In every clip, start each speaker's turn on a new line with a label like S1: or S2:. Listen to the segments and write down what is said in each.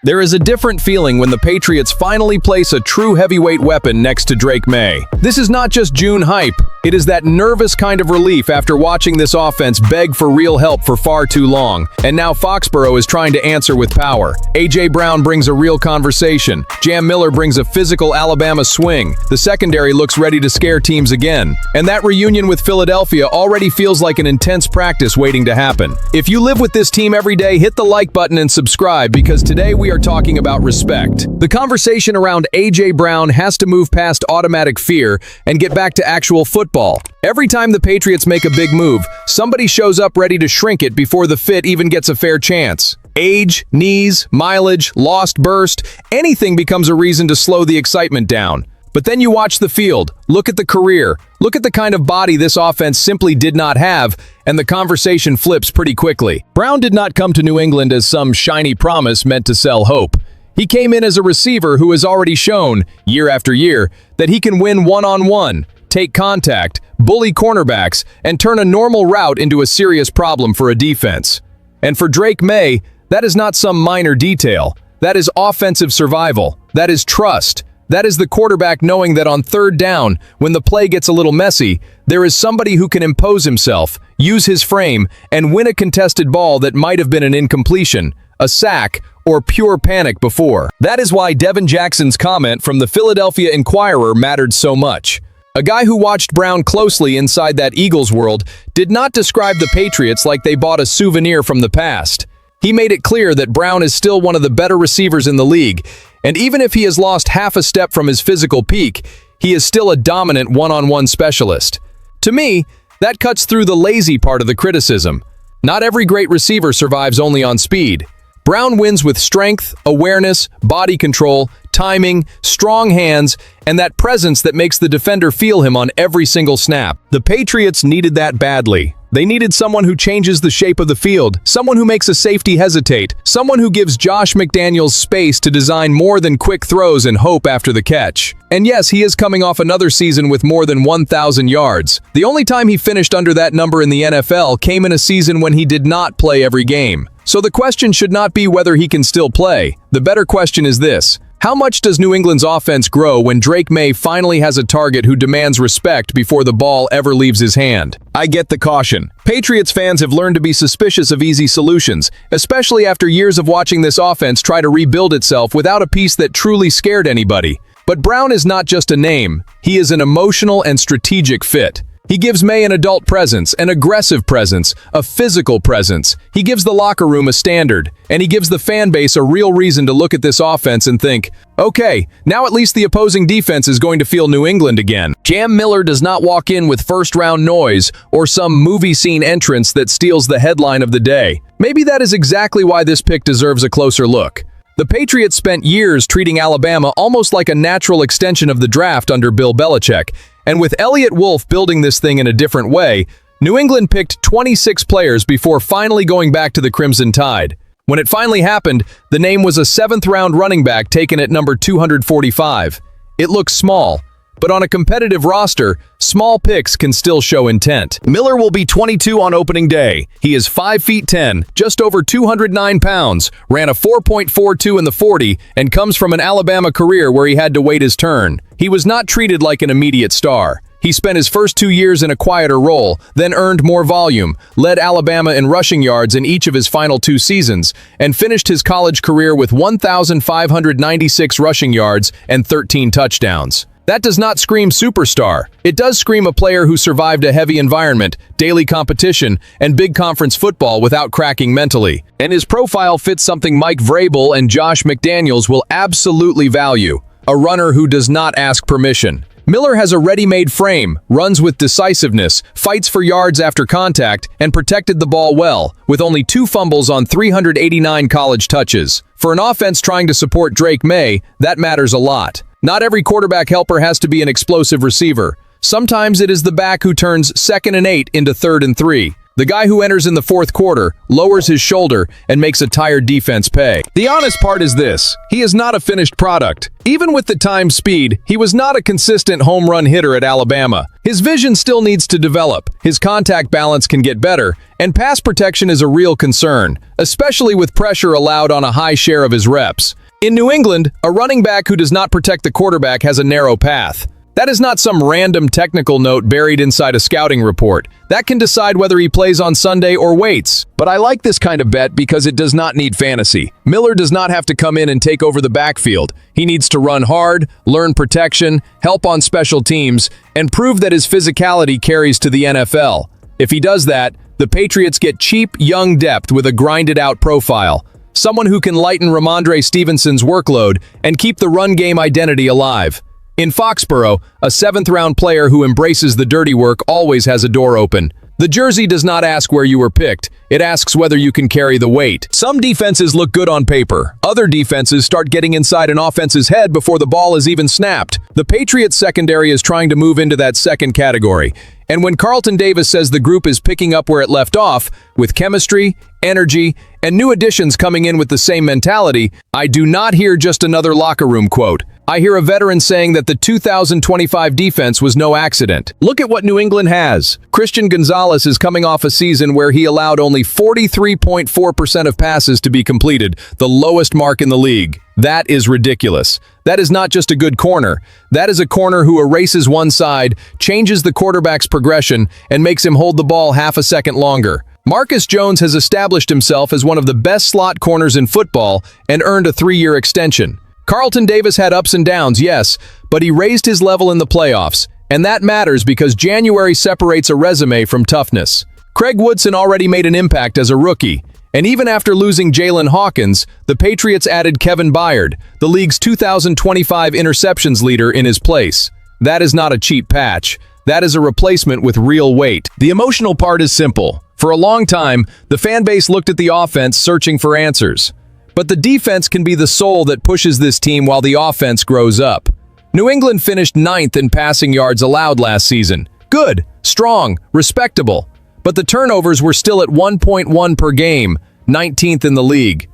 S1: There is a different feeling when the Patriots finally place a true heavyweight weapon next to Drake Maye. This is not just June hype, it is that nervous kind of relief after watching this offense beg for real help for far too long. And now Foxborough is trying to answer with power. A.J. Brown brings a real conversation. Jam Miller brings a physical Alabama swing. The secondary looks ready to scare teams again. And that reunion with Philadelphia already feels like an intense practice waiting to happen. If you live with this team every day, hit the like button and subscribe, because today we are talking about respect. The conversation around A.J. Brown has to move past automatic fear and get back to actual football. Every time the Patriots make a big move, somebody shows up ready to shrink it before the fit even gets a fair chance. Age, knees, mileage, lost burst, anything becomes a reason to slow the excitement down. But then you watch the field, look at the career, look at the kind of body this offense simply did not have, and the conversation flips pretty quickly. Brown did not come to New England as some shiny promise meant to sell hope. He came in as a receiver who has already shown, year after year, that he can win one-on-one, take contact, bully cornerbacks, and turn a normal route into a serious problem for a defense. And for Drake Maye, that is not some minor detail. That is offensive survival. That is trust. That is the quarterback knowing that on third down, when the play gets a little messy, there is somebody who can impose himself, use his frame, and win a contested ball that might have been an incompletion, a sack, or pure panic before. That is why Devin Jackson's comment from the Philadelphia Inquirer mattered so much. A guy who watched Brown closely inside that Eagles world did not describe the Patriots like they bought a souvenir from the past. He made it clear that Brown is still one of the better receivers in the league, and even if he has lost half a step from his physical peak, he is still a dominant one-on-one specialist. To me, that cuts through the lazy part of the criticism. Not every great receiver survives only on speed. Brown wins with strength, awareness, body control, timing, strong hands, and that presence that makes the defender feel him on every single snap. The Patriots needed that badly. They needed someone who changes the shape of the field, someone who makes a safety hesitate, someone who gives Josh McDaniels space to design more than quick throws and hope after the catch. And yes, he is coming off another season with more than 1,000 yards. The only time he finished under that number in the NFL came in a season when he did not play every game. So the question should not be whether he can still play. The better question is this: how much does New England's offense grow when Drake Maye finally has a target who demands respect before the ball ever leaves his hand? I get the caution. Patriots fans have learned to be suspicious of easy solutions, especially after years of watching this offense try to rebuild itself without a piece that truly scared anybody. But Brown is not just a name, he is an emotional and strategic fit. He gives Maye an adult presence, an aggressive presence, a physical presence. He gives the locker room a standard, and he gives the fan base a real reason to look at this offense and think, okay, now at least the opposing defense is going to feel New England again. Jam Miller does not walk in with first-round noise or some movie scene entrance that steals the headline of the day. Maybe that is exactly why this pick deserves a closer look. The Patriots spent years treating Alabama almost like a natural extension of the draft under Bill Belichick, and with Elliott Wolf building this thing in a different way, New England picked 26 players before finally going back to the Crimson Tide. When it finally happened, the name was a 7th-round running back taken at number 245. It looks small, but on a competitive roster, small picks can still show intent. Miller will be 22 on opening day. He is 5'10", just over 209 pounds, ran a 4.42 in the 40, and comes from an Alabama career where he had to wait his turn. He was not treated like an immediate star. He spent his first 2 years in a quieter role, then earned more volume, led Alabama in rushing yards in each of his final 2 seasons, and finished his college career with 1,596 rushing yards and 13 touchdowns. That does not scream superstar. It does scream a player who survived a heavy environment, daily competition, and big conference football without cracking mentally. And his profile fits something Mike Vrabel and Josh McDaniels will absolutely value: a runner who does not ask permission. Miller has a ready-made frame, runs with decisiveness, fights for yards after contact, and protected the ball well, with only 2 fumbles on 389 college touches. For an offense trying to support Drake Maye, that matters a lot. Not every quarterback helper has to be an explosive receiver. Sometimes it is the back who turns 2nd and 8 into 3rd and 3. The guy who enters in the fourth quarter, lowers his shoulder, and makes a tired defense pay. The honest part is this: he is not a finished product. Even with the time speed, he was not a consistent home run hitter at Alabama. His vision still needs to develop, his contact balance can get better, and pass protection is a real concern, especially with pressure allowed on a high share of his reps. In New England, a running back who does not protect the quarterback has a narrow path. That is not some random technical note buried inside a scouting report. That can decide whether he plays on Sunday or waits. But I like this kind of bet because it does not need fantasy. Miller does not have to come in and take over the backfield. He needs to run hard, learn protection, help on special teams, and prove that his physicality carries to the NFL. If he does that, the Patriots get cheap, young depth with a grinded-out profile. Someone who can lighten Ramondre Stevenson's workload and keep the run game identity alive. In Foxborough, a seventh-round player who embraces the dirty work always has a door open. The jersey does not ask where you were picked, it asks whether you can carry the weight. Some defenses look good on paper. Other defenses start getting inside an offense's head before the ball is even snapped. The Patriots secondary is trying to move into that second category. And when Carlton Davis says the group is picking up where it left off, with chemistry, energy, and new additions coming in with the same mentality, I do not hear just another locker room quote. I hear a veteran saying that the 2025 defense was no accident. Look at what New England has. Christian Gonzalez is coming off a season where he allowed only 43.4% of passes to be completed, the lowest mark in the league. That is ridiculous. That is not just a good corner. That is a corner who erases one side, changes the quarterback's progression, and makes him hold the ball half a second longer. Marcus Jones has established himself as one of the best slot corners in football and earned a 3-year extension. Carlton Davis had ups and downs, yes, but he raised his level in the playoffs, and that matters because January separates a resume from toughness. Craig Woodson already made an impact as a rookie, and even after losing Jalen Hawkins, the Patriots added Kevin Byard, the league's 2025 interceptions leader, in his place. That is not a cheap patch. That is a replacement with real weight. The emotional part is simple. For a long time, the fan base looked at the offense searching for answers. But the defense can be the soul that pushes this team while the offense grows up. New England finished 9th in passing yards allowed last season. Good, strong, respectable. But the turnovers were still at 1.1 per game, 19th in the league.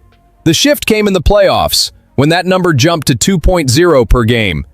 S1: The shift came in the playoffs, when that number jumped to 2.0 per game.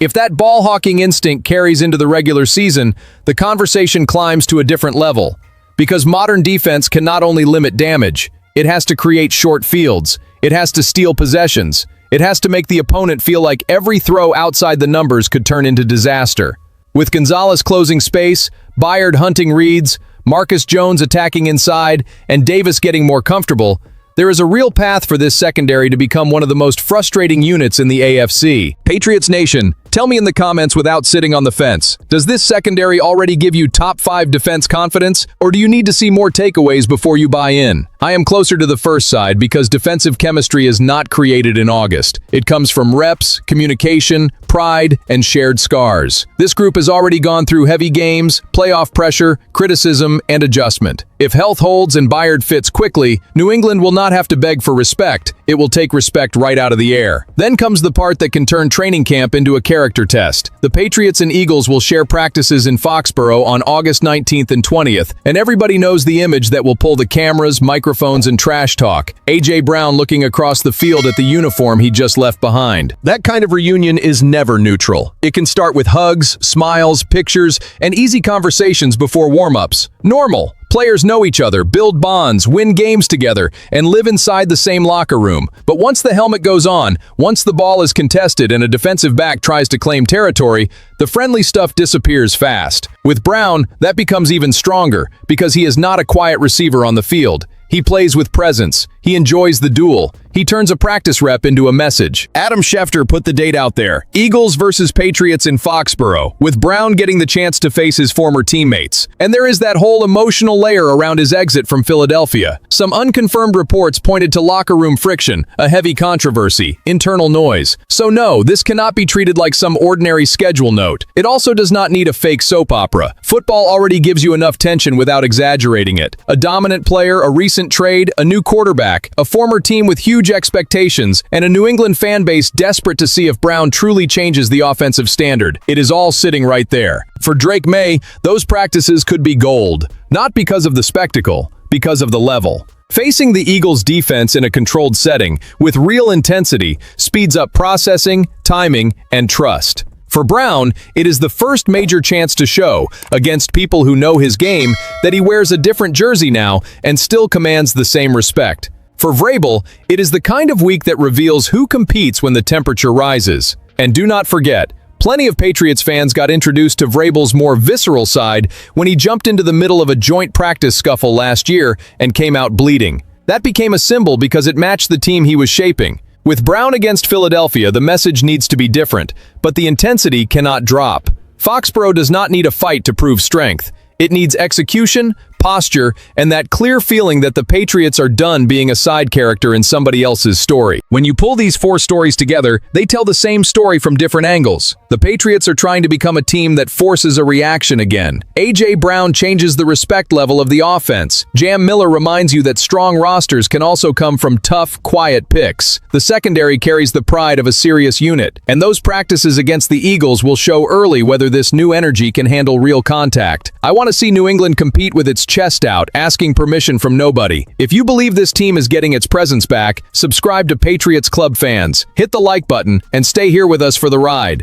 S1: If that ball-hawking instinct carries into the regular season, the conversation climbs to a different level. Because modern defense can not only limit damage, it has to create short fields. It has to steal possessions. It has to make the opponent feel like every throw outside the numbers could turn into disaster. With Gonzalez closing space, Byard hunting reads, Marcus Jones attacking inside, and Davis getting more comfortable, there is a real path for this secondary to become one of the most frustrating units in the AFC. Patriots Nation, tell me in the comments without sitting on the fence. Does this secondary already give you top 5 defense confidence, or do you need to see more takeaways before you buy in? I am closer to the first side because defensive chemistry is not created in August. It comes from reps, communication, pride, and shared scars. This group has already gone through heavy games, playoff pressure, criticism, and adjustment. If health holds and Byard fits quickly, New England will not have to beg for respect. It will take respect right out of the air. Then comes the part that can turn training camp into a character test. The Patriots and Eagles will share practices in Foxborough on August 19th and 20th, and everybody knows the image that will pull the cameras, microphones, and trash talk. A.J. Brown looking across the field at the uniform he just left behind. That kind of reunion is never neutral. It can start with hugs, smiles, pictures, and easy conversations before warm-ups. Normal. Players know each other, build bonds, win games together, and live inside the same locker room. But once the helmet goes on, once the ball is contested and a defensive back tries to claim territory, the friendly stuff disappears fast. With Brown, that becomes even stronger because he is not a quiet receiver on the field. He plays with presence. He enjoys the duel. He turns a practice rep into a message. Adam Schefter put the date out there. Eagles versus Patriots in Foxborough, with Brown getting the chance to face his former teammates. And there is that whole emotional layer around his exit from Philadelphia. Some unconfirmed reports pointed to locker room friction, a heavy controversy, internal noise. So no, this cannot be treated like some ordinary schedule note. It also does not need a fake soap opera. Football already gives you enough tension without exaggerating it. A dominant player, a recent trade, a new quarterback, a former team with huge expectations, and a New England fan base desperate to see if Brown truly changes the offensive standard. It is all sitting right there. For Drake Maye, those practices could be gold. Not because of the spectacle, because of the level. Facing the Eagles' defense in a controlled setting, with real intensity, speeds up processing, timing, and trust. For Brown, it is the first major chance to show, against people who know his game, that he wears a different jersey now and still commands the same respect. For Vrabel, it is the kind of week that reveals who competes when the temperature rises. And do not forget, plenty of Patriots fans got introduced to Vrabel's more visceral side when he jumped into the middle of a joint practice scuffle last year and came out bleeding. That became a symbol because it matched the team he was shaping. With Brown against Philadelphia, the message needs to be different, but the intensity cannot drop. Foxborough does not need a fight to prove strength. It needs execution, posture, and that clear feeling that the Patriots are done being a side character in somebody else's story. When you pull these four stories together, they tell the same story from different angles. The Patriots are trying to become a team that forces a reaction again. A.J. Brown changes the respect level of the offense. Jam Miller reminds you that strong rosters can also come from tough, quiet picks. The secondary carries the pride of a serious unit, and those practices against the Eagles will show early whether this new energy can handle real contact. I want to see New England compete with its chest out, asking permission from nobody. If you believe this team is getting its presence back, subscribe to Patriots Club fans, hit the like button, and stay here with us for the ride.